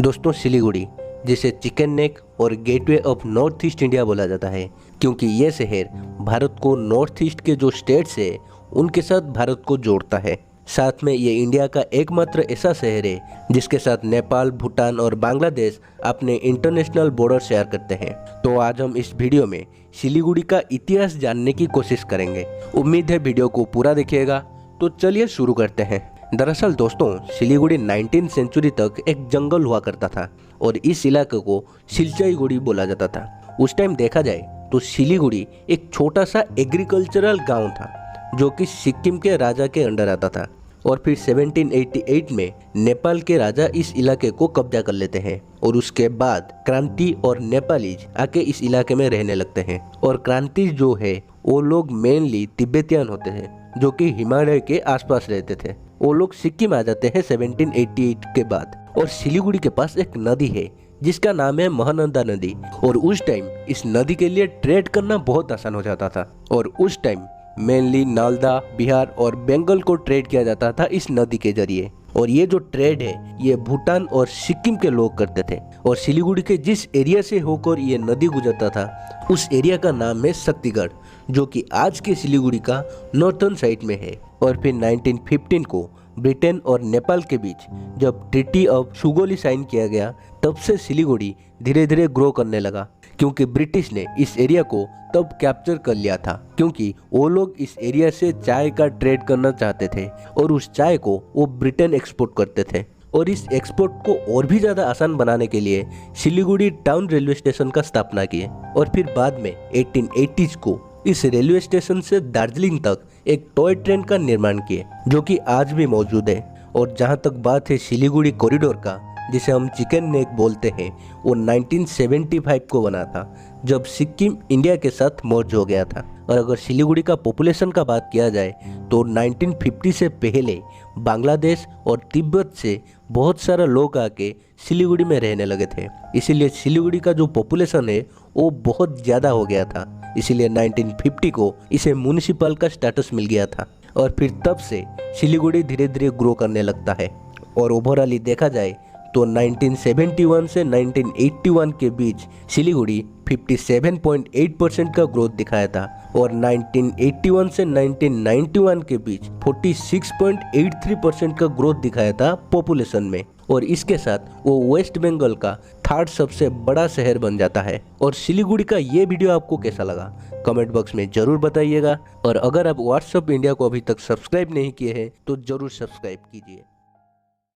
दोस्तों, सिलीगुड़ी जिसे chicken neck और gateway of north east India बोला जाता है, क्योंकि ये शहर भारत को नॉर्थ ईस्ट के जो स्टेट्स है उनके साथ भारत को जोड़ता है। साथ में ये इंडिया का एकमात्र ऐसा शहर है जिसके साथ नेपाल, भूटान और बांग्लादेश अपने इंटरनेशनल बॉर्डर शेयर करते हैं। तो आज हम इस वीडियो में सिलीगुड़ी का इतिहास जानने की कोशिश करेंगे। उम्मीद है वीडियो को पूरा देखिएगा। तो चलिए शुरू करते हैं। दरअसल दोस्तों, सिलीगुड़ी 19वीं सेंचुरी तक एक जंगल हुआ करता था और इस इलाके को सिलचाईगुड़ी बोला जाता था। उस टाइम देखा जाए तो सिलीगुड़ी एक छोटा सा एग्रीकल्चरल गांव था जो कि सिक्किम के राजा के अंडर आता था और फिर 1788 में नेपाल के राजा इस इलाके को कब्जा कर लेते हैं और उसके बाद क्रांति और नेपालीज आके इस इलाके में रहने लगते हैं। और क्रांति जो है वो लोग मेनली तिब्बतियन होते हैं जो कि हिमालय के आसपास रहते थे। वो लोग सिक्किम आ जाते हैं 1788 के बाद। और सिलीगुड़ी के पास एक नदी है जिसका नाम है महानंदा नदी। और उस टाइम इस नदी के लिए ट्रेड करना बहुत आसान हो जाता था और उस टाइम मेनली नालंदा, बिहार और बंगाल को ट्रेड किया जाता था इस नदी के जरिए। और ये जो ट्रेड है ये भूटान और सिक्किम के लोग करते थे। और सिलीगुड़ी के जिस एरिया से होकर ये नदी गुजरता था उस एरिया का नाम है शक्तिगढ़, जो कि आज के सिलीगुड़ी का नॉर्थर्न साइड में है। और फिर 1915 को ब्रिटेन और नेपाल के बीच जब ट्रीटी ऑफ सुगोली साइन किया गया तब से सिलीगुड़ी धीरे धीरे ग्रो करने लगा, क्योंकि ब्रिटिश ने इस एरिया को तब कैप्चर कर लिया था क्योंकि वो लोग इस एरिया से चाय का ट्रेड करना चाहते थे और उस चाय को वो ब्रिटेन एक्सपोर्ट करते थे। और इस एक्सपोर्ट को और भी ज़्यादा आसान बनाने के लिए सिलीगुड़ी टाउन रेलवे स्टेशन का स्थापना किए और फिर बाद में 1880s को इस रेलवे स्टेशन से दार्जिलिंग तक एक टॉय ट्रेन का निर्माण किए जो कि आज भी मौजूद है। और जहां तक बात है सिलीगुड़ी कॉरिडोर का, जिसे हम चिकन नेक बोलते हैं, वो 1975 को बना था जब सिक्किम इंडिया के साथ मर्ज हो गया था। और अगर सिलीगुड़ी का पॉपुलेशन का बात किया जाए तो 1950 से पहले बांग्लादेश और तिब्बत से बहुत सारे लोग आके सिलीगुड़ी में रहने लगे थे, इसीलिए सिलीगुड़ी का जो पॉपुलेशन है वो बहुत ज़्यादा हो गया था। इसीलिए 1950 को इसे म्युनिसिपल का स्टेटस मिल गया था और फिर तब से सिलीगुड़ी धीरे धीरे ग्रो करने लगता है। और ओवरऑल देखा जाए तो 1971 से 1981 के बीच सिलीगुड़ी 57.8% का ग्रोथ दिखाया था और 1981 से 1991 के बीच 46.83% का ग्रोथ दिखाया था पॉपुलेशन में। और इसके साथ वो वेस्ट बंगाल का थर्ड सबसे बड़ा शहर बन जाता है। और सिलीगुड़ी का ये वीडियो आपको कैसा लगा कमेंट बॉक्स में जरूर बताइएगा। और अगर आप व्हाट्सएप इंडिया को अभी तक सब्सक्राइब नहीं किए हैं तो जरूर सब्सक्राइब कीजिए।